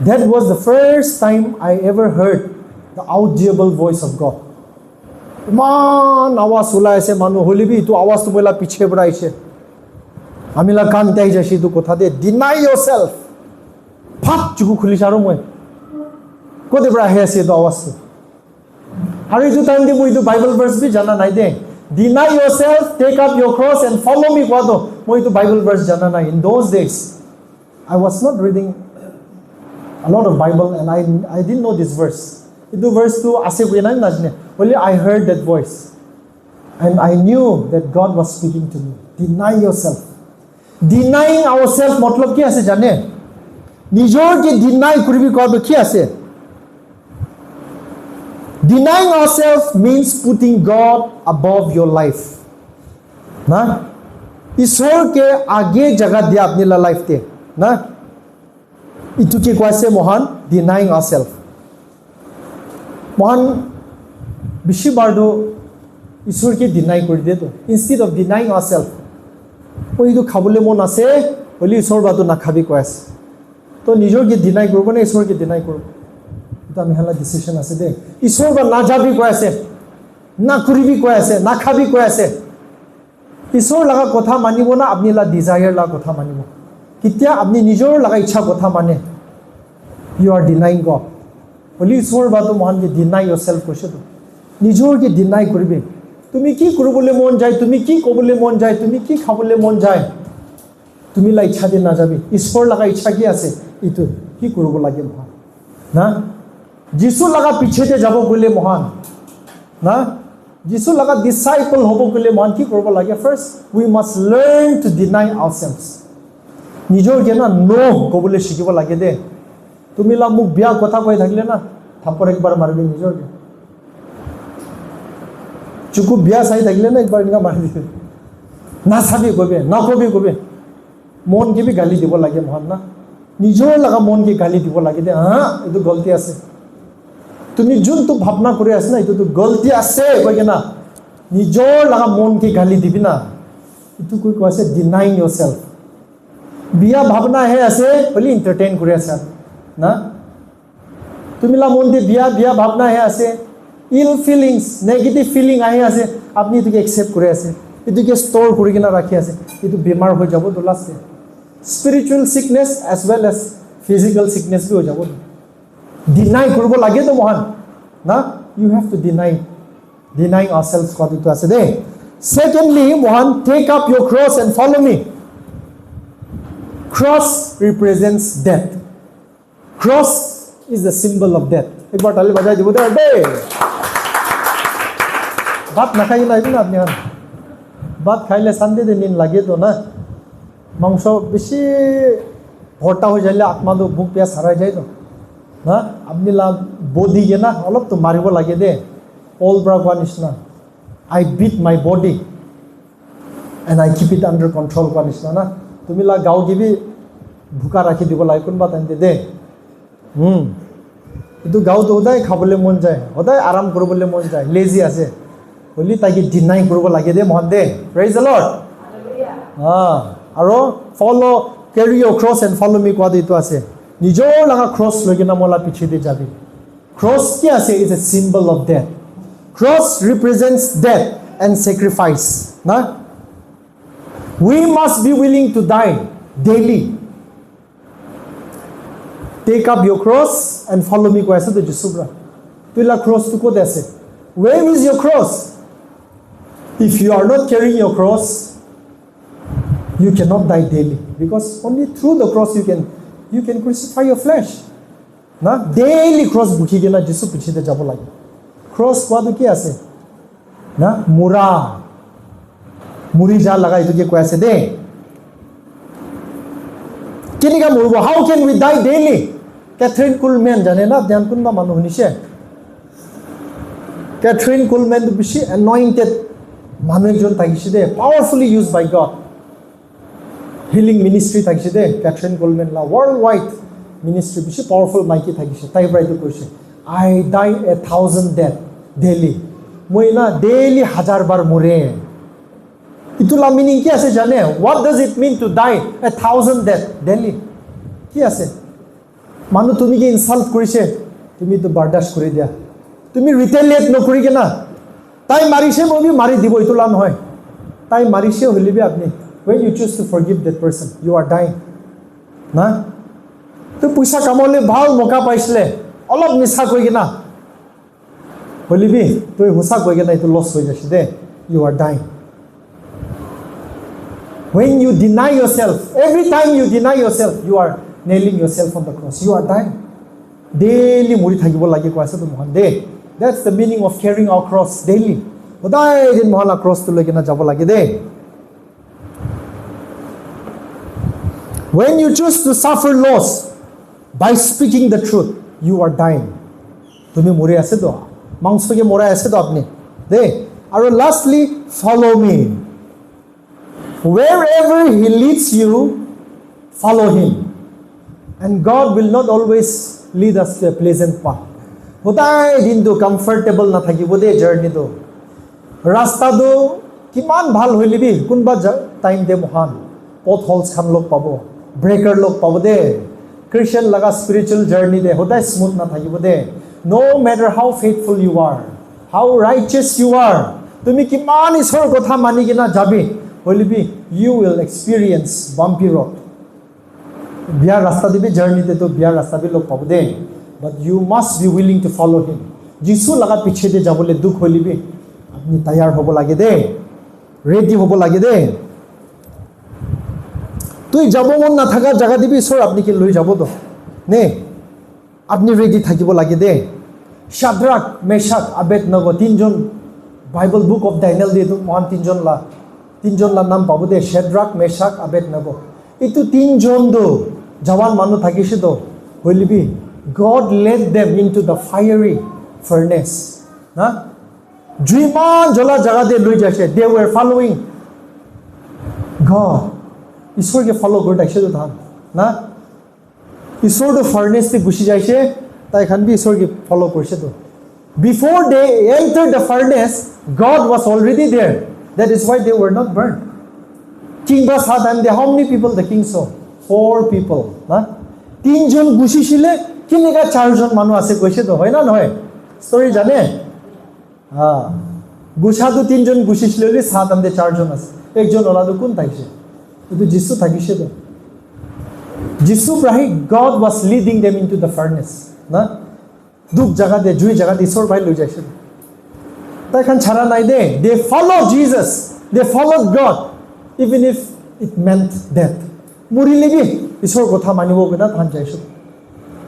that was the first time I ever heard the audible voice of God ইমান আৱাজ ওলাই আছে মানুহ হলিবি ইটো আৱাজটো বলা পিছে পৰা আহিছে আমিলা কানতে আহি যাইছে ইটো কথা দে deny yourself ফাট চুকু খুলিছে আৰু মই ক'তে পৰা আহি আছে ইটো আৱাজটো আৰু ইটো টাইম দি মই ইটো বাইবেল ভাৰ্ছ বি জানা নাই দে deny yourself take up your cross and follow me কোৱাটো মই ইটো বাইবেল ভাৰ্ছ জানা নাই in those days I was not reading a lot of Bible and I didn't know this verse itu verse tu ase koi na najne only I heard that voice and I knew that God was speaking to me deny yourself denying ourselves matlab ki ase jane nijor ke deny kuribi koto ki ase denying ourselves means putting God above your life na ishwar ke aage jagah diya apni la life te na itu ki koise mohan denying ourselves mohan bishi bardo ishwar ke deny kori de to instead of denying ourselves oi itu khabole mon ase boli ishwar batu na khabi koise to nijor ke deny korobo na ishwar ke deny korobo itu ami hala decision ase de ishwar ba na jabi koise na kuribi koise na khabi koise ishwar laga kotha manibo na apni la desire la kotha manibo কিতিয়া আপনি নিজৰ লাগা ইচ্ছা কথা মানে you are denying God বলি ঈশ্বৰ বাটো মহান যে deny yourself কৈছে তো নিজৰ কি deny কৰিবে তুমি কি কৰিবলৈ মন যায় তুমি কি কবলৈ মন যায় তুমি কি খাবলৈ মন যায় তুমি লা ইচ্ছা দি না যাবি ঈশ্বৰ লাগা ইচ্ছা কি আছে ইটো কি কৰিব লাগে মহান না যিশু লাগা পিছেতে যাব গলে মহান না যিশু লাগা ডিসাইপল হ'ব গলে মহান কি কৰিব লাগে first we must learn to deny ourselves নিজৰ জ্ঞান নো কবলৈ শিকিব লাগে দে তুমি লা মুখ বিয়া কথা কৈ থাকিলে না থাপৰ একবাৰ মাৰিবি নিজৰ চুকু বিয়া চাই থাকিলে না একবাৰ নিকা মাৰি দিবি না চাবি কবে না কবি কবে মন কি বি গালি দিব লাগে মহান না নিজৰ লগা মন কি গালি দিব লাগে দে হা এটো গলতি আছে তুমি যোনটো ভাবনা কৰি আছে না এটো গলতি আছে কয় না নিজৰ লগা মন কি গালি দিবি না এটো কৈ কৈছে denying yourself বিয়া ভাবনা হে আছে বলি এন্টারটেইন কৰি আছে না তুমি লা মন দি বিয়া ভাবনা হে আছে ইল ফিলিংস নেগেটিভ ফিলিং আহি আছে আপনি এটোকে একসেপ্ট কৰি আছে এটোকে ষ্টৰ কৰি কিনা ৰাখি আছে এটো বেমাৰ হৈ যাব তো লাষ্টে spiritual sickness as well as physical sickness বি হৈ যাব ডিনাই কৰিব লাগে তো মহান না you have to denying ourselves what it আছে দে secondly মহান take up your cross and follow me cross represents death cross is the symbol of death एक बार ताली बजाई दिबो दे बात ना खाई लाइबो ना आपने बात खाइले शांति दे नींद लागे तो ना मांस बेसी भर्ता हो जाइले आत्मा तो भूख प्यास हराई जाय तो ना आपनी ला बॉडी के ना অলপ তো মারিব লাগে দে all bra কোৱা নিচিনা I beat my body and I keep it under control কোৱা নিচিনা না তুমি লা গাও গিবি ভুকা ৰাখি দিব লাগে কোনবা তাইতে দে ইটো গাও তো সদায় খাবলৈ মন যায় সদায় আৰাম কৰিবলৈ মন যায় লেজি আছে বলি তাইকে ডিনাই কৰিব লাগে দে মহান দে প্ৰেইজ দ্য লৰ্ড আৰু ফলো carry your cross and follow me কোৱা দিটো আছে নিজৰ লাগা ক্ৰছ লৈ কিনা মলা পিছে দি যাবি ক্ৰছ কি আছে is a symbol of death cross represents death and sacrifice না we must be willing to die daily take up your cross and follow me কৈছে তো যিশুব্ৰা তুইলা cross তো কোতে আছে where is your cross if you are not carrying your cross you cannot die daily because only through the cross you can crucify your flesh na daily cross bukhi gena jisu pichite jabo lage cross কোৱাটো কি আছে না মুৰি যা লগা এইটোকে কৈ আছে দেই কেনেকা মৰিব how can we dye daily Catherine কুলমেন জানে না ধ্যান কোনোবা মানুহ শুনিছে কেথৰিন কুলমেন বেছি এনইণ্টেড মানুহ একজন থাকিছে দেই পাৱাৰফুলি ইউজ বাই গড হিলিং মিনিষ্ট্ৰী থাকিছে দেই কেথৰিন কুলমেন লা ৱৰ্ল্ড ৱাইড মিনিষ্ট্ৰী বেছি পাৱাৰফুল মাইকী থাকিছে তাইৰ পৰা এইটো কৈছে আই ডাই 1,000 ডেথ ডেইলি মই না ডেইলি 1000 বাৰ মৰে ইটো লা মিনিং কি আছে জানে what does it mean to die 1,000 death daily কি আছে মানুহ তুমি কি ইনচাল্ট কৰিছে তুমি তো বাৰ্দাশ্ত কৰি দিয়া তুমি ৰিটেলিয়েট নকৰি কিনা তাই মাৰিছে মই মাৰি দিব এইটো লা নহয় তাই মাৰিছে হলিবি আপুনি when you choose to forgive that person you are dying না তো পইচা কামলে ভাল মকা পাইছিলে অলপ মিছা কৈ কিনা হলিবি তই হুসা কৈ কিনা এইটো লছ হৈ যাছে দে you are dying when you deny yourself every time you deny yourself you are nailing yourself on the cross you are dying daily mori thakibo lagi ko ase to mohan de that's the meaning of carrying our cross daily hodai din mohan cross to lagi na jabo lagi de when you choose to suffer loss by speaking the truth you are dying tumi mori ase to mangso ke mora ase to apni de aru lastly follow me wherever he leads you follow him and God will not always lead us to a pleasant path hodai din to comfortable na thakibo de journey to rasta do kiman bhal hoilibi kunba time de mohan potholes khan log pabo breaker log pabo de Christian laga spiritual journey de hodai smooth na thakibo de no matter how faithful you are how righteous you are tumi kiman ishor kotha mani kina jabi holibi you will experience bumpy road biar rasta dibi journey te to biar rasta bi log pabo de but you must be willing to follow him jisu laga piche de jabole dukh holibi apni tayar hobo lage de ready hobo lage de তুই যাব মন না থাকা জায়গা দিবি ঈশ্বর আপনি কি লই যাব তো নে আপনি রেডি থাকিব লাগে দে শাদ্রাক মেশাক আবেদনগো তিনজন বাইবেল বুক অফ ড্যানিয়েল দিয়ে তো মহান তিনজন নাম পাবো দে শাদ্রাক মেশাক আবেদনগো ইটো তিনজন দো জওয়ান মানুহ থাকিছে তো হইলিবি God led them into the fiery furnace না জুইমান জ্বলা জায়গা দিয়ে লই যাইছে they were following God ঈশ্বর কে ফলো করে ডাকছে তো ধান না ঈশ্বর তো ফার্নেস তে গুছি যাইছে তাই খান বি ঈশ্বর কে ফলো করছে তো before they entered the furnace God was already there that is why they were not burned king was had and how many people the king saw 4 people না তিনজন গুছি ছিলে কিনেকা চারজন মানুষ আছে কইছে তো হয় না নহয় স্টোরি জানে হ্যাঁ গুছা তো তিনজন গুছি ছিলে সাত আমদে চারজন আছে একজন ওলাদো কোন তাইছে itu jisu thakise to jisu prahi God was leading them into the furnace na duk jaga de jui jaga de isor bai loi jaise tai khan chhara nai de they followed Jesus they followed God even if it meant death muri lebi isor kotha manibo gena than jaise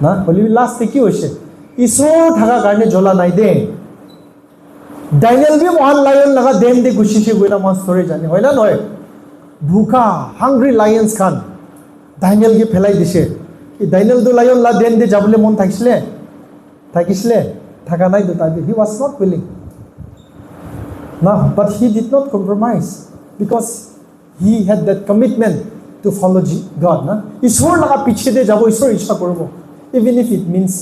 na holi last te ki hoise isor thaka karne jola nai de Daniel bi mohan lion laga dem de gushi se goina mon story jane hoy na noy भूखा hungry lions khan Daniel ge phelai dise ki Daniel do lion la den de jabule mon thakisle thaka nai do tabi he was not willing no but he did not compromise because he had that commitment to follow God na ishor laga piche de jabo ishor ichha korbo even if it means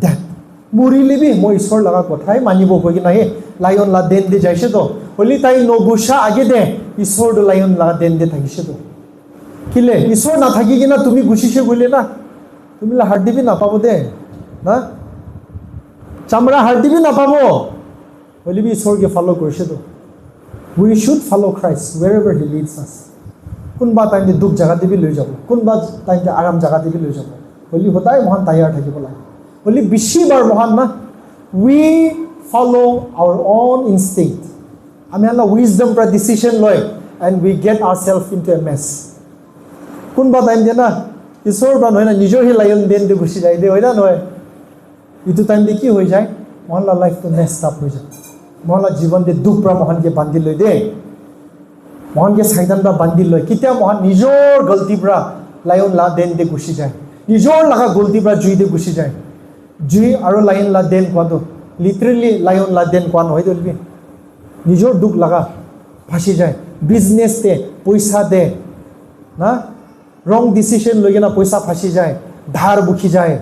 death murili bi moi ishor laga kothai manibo koi na he lion la den de jaise to holi tai no gusha age de ঈশ্বর do lion laga den de thakise to kile ঈশ্বর na thaki kina tumi gushise gole na tumi la hardi bi na pabo de na chamra hardi bi na pabo holi bi ঈশ্বর ke follow korise to we should follow Christ wherever he leads us kunba time de duk jaga de bi loi jabo kunba time de aram jaga de bi loi jabo holi hodai mohan tayar thakibo lage holi bishi bar mohan na we follow our own instinct আমি Allah wisdom পৰা decision লয় and we get ourselves into a mess কোনবা time দে না ঈশ্বৰ বা নহয় না নিজৰ হি লাইন দেন de গুছি যায় দে হয় না নহয় ইটো টাইম দে কি হৈ যায় মহলা লাইফ তো মেস্ট আপ হৈ যায় মহলা জীবন দে দুখ পৰা মহানকে বান্ধি লৈ দে মহানকে সাইদান পৰা বান্ধি লৈ কিতিয়া মহান নিজৰ গলতি পৰা লায়ন লা দেন দে গুচি যায় নিজৰ লাগা গলতি পৰা জুই দে গুচি যায় জুই আৰু লায়ন লা দেন কোৱাটো লিটাৰেলি লায়ন লা দেন কোৱা নহয় দলবি নিজৰ দুখ লাগা ফাঁসি যায় বিজনেস দে পয়সা দে না রং ডিসিশন লৈ না পয়সা ফাঁসি যায় ধার বুকি যায়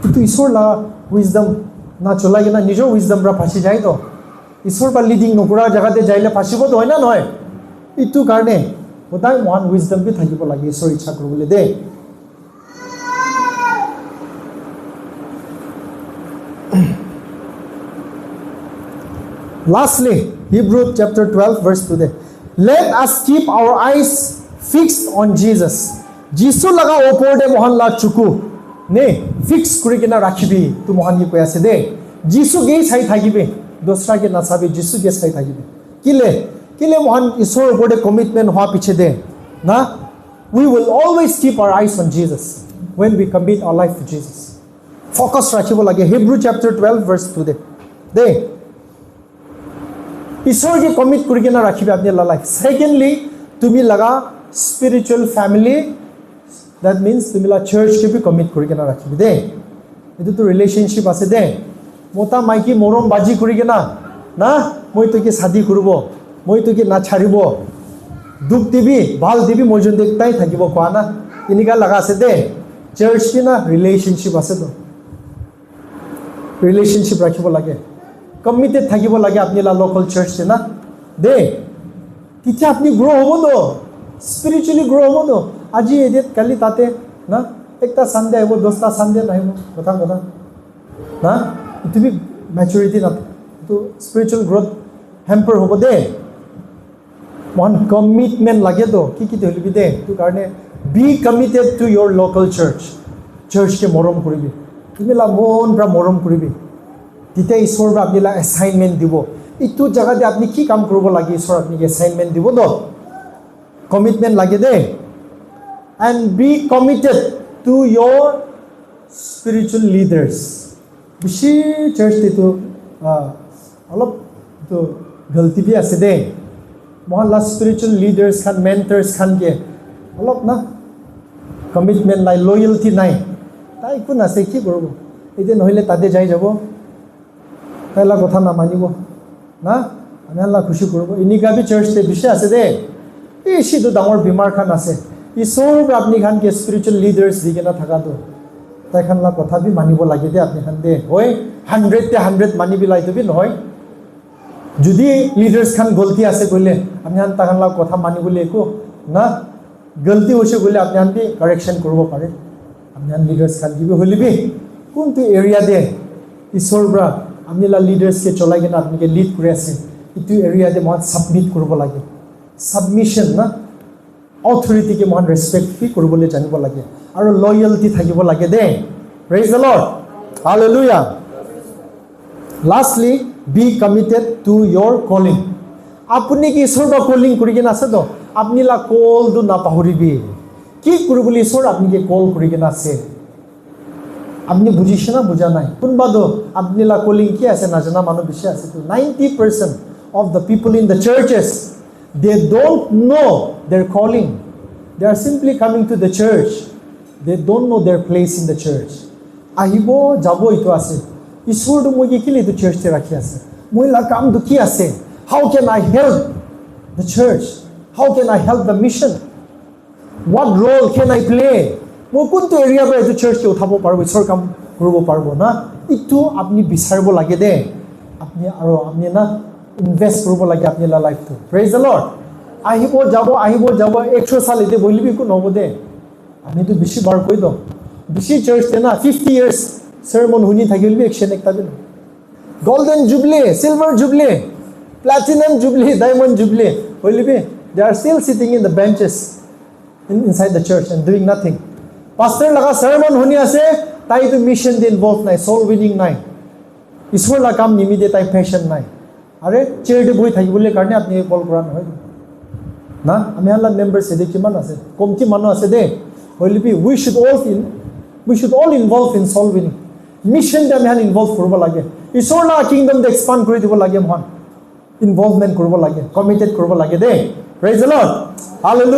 কিন্তু ঈশ্বর লা উইজডম না চলাই না নিজের উইজডম রা ফাঁসি যায় তো ঈশ্বর বা লিডিং নকরা জায়গাতে যাইলে ফাঁসিব তো হয় না নয় ইটো কারণে সদায় মহান উইজডম বি থাকিব লাগে ঈশ্বর ইচ্ছা করবলে দে Lastly, Hebrews chapter 12 verse 2 there. Let us keep our eyes fixed on Jesus. Jesus laga opor de mohan la chuku ne fix kuri kena rakhibi tu mohan ye koi ase de Jesus ge sai thakibe dosra ke na sabe Jesus ge sai thakibe kile mohan isor opor de commitment hoa piche de na we will always keep our eyes on Jesus when we commit our life to Jesus. Focus rakhibo lage Hebrews chapter 12 verse 2 de ঈশ্বর के commit करके ना रखिबे अपनी life secondly तुमी लगा spiritual family that means तुमी ला church के भी commit करके ना रखिबे दे इतो तो रिलेशनशिप আছে दे मोटा माइकी मरम बाजी करके ना মই তোকে শাদি করব মই তোকে না ছাড়িব দুখ দিবি ভাল দিবি মই জন দেখতাই থাকিব কোয়া না ইনিকা লাগা আছে দে চার্চ কি না রিলেশনशिप আছে তো রিলেশনशिप রাখিব লাগে কমিটেড থাকিব লাগে আপনি লোকাল চার্চ না দে কিছে আপনি গ্রো হবো তো স্পিরিচুয়ালি গ্রো হবো তো আজি এদিত কালি তাতে না একটা সানডে আইব 10টা সানডে নাইব কথা না তুমি ম্যাচুরিটি না তো স্পিরিচুয়াল গ্রোথ হ্যাম্পার হবো দে মন কমিটমেন্ট লাগে তো কি হলিবি দে তো কারণে be committed to your local church কে মরম করিবি তুমি লা মন প্রা মরম করিবি তেতিয়া ঈশ্বর আপনি অ্যাসাইনমেন্ট দিব ইটো জায়গাতে আপনি কি কাম করব লাগে ঈশ্বর আপনি অ্যাসাইনমেন্ট দিব তো কমিটমেন্ট লাগে they end B committed to your spiritual leaders বেশি চার্চ তো অলপ তো গলতি বি আছে দে মহল্লা স্পিরিচুয়াল লিডার্স খান মেন্টর্স খান কে অলপ না কমিটমেন্ট নাই লয়ালটি নাই তাই কোন আছে কি করব এতে নহলে তাতে যাই যাব তাইলা কথা না মানিব না আমি আল্লাহ খুশি করব ইনিকা বি চার্চ তে বিষয় আছে দে বেশি তো ডাঙর বিমার খান আছে ঈশ্বর আপনি খান কে স্পিরিচুয়াল লিডার্স দিকে না থাকা তো তাই খান লা কথা বি মানিব লাগে দে আপনি খান দে হয় 100 তে 100 মানি বিলাই তো বি নহয় যদি লিডার্স খান গলতি আছে কইলে আপনি আন তাখান লা কথা মানি বলে একো না গলতি হইছে কইলে আপনি আন বি কারেকশন করব পারে আপনি আন লিডার্স খান দিবি হলিবি কোনটো এরিয়া দে ঈশ্বর ব্রা আপনি লা লিডার্স কে চলাই কেন আপনি কে লিড করে আছে ইটো এরিয়া দে মন সাবমিট করব লাগে সাবমিশন না অথরিটি কে মন রেসপেক্ট কি করবলে জানিব লাগে আর লয়ালটি থাকিব লাগে দে praise the Lord hallelujah lastly be committed to your calling আপনি কি ঈশ্বর বা কলিং করি কেন আছে তো আপনি লা কল দু না পাহরিবি কি করবলি ঈশ্বর আপনি কে কল করি কেন আছে আপনি বুঝিছে না বুঝা নাই কোনবা দো আপনি লা কলিং কি আছে না জানা মানুষ বেশি আছে তো 90% of the people in the churches they don't know their calling they are simply coming to the church they don't know their place in the church আহিব যাব ইতো আছে ঈশ্বর তো মই কি লিতো চার্চ তে রাখি আছে মই লা কাম তো কি আছে how can I help the church how can I help the mission what role can I play মই কোনটো এরিয়া পৰা এই চার্চ কে উঠাব পারবো ঈশ্বর কাম করব পারবো না ইটো আপনি বিচারব লাগে দে আপনি আর আপনি না ইনভেস্ট করব লাগে আপনি লা লাইফ তো প্রেজ দ্য লর্ড আহিব যাব 100 সাল এতে বলিবি কো নহব দে আপনি তো বেশি বার কই দাও বেশি চার্চ তে না 50 years sermon huni thagilbi action ekta din golden jubilee silver jubilee platinum jubilee diamond jubilee holibi they are still sitting in the benches inside the church and doing nothing pastor laga sermon huni ase tai to mission din involved nai soul winning nai ishwar la kam nimide tai passion nai are chair de boi thagibole karone apni call kora noy na ami alla members ede kiman ase komki manu ase de holibi we should all involve in soul winning mission দে আমি involve কৰিব লাগে ঈশ্বৰৰ kingdom দে expand কৰি দিব লাগে মহান involvement কৰিব লাগে কমিটেড কৰিব লাগে দেই প্ৰেইজ দ্য লৰ্ড হালেলুয়া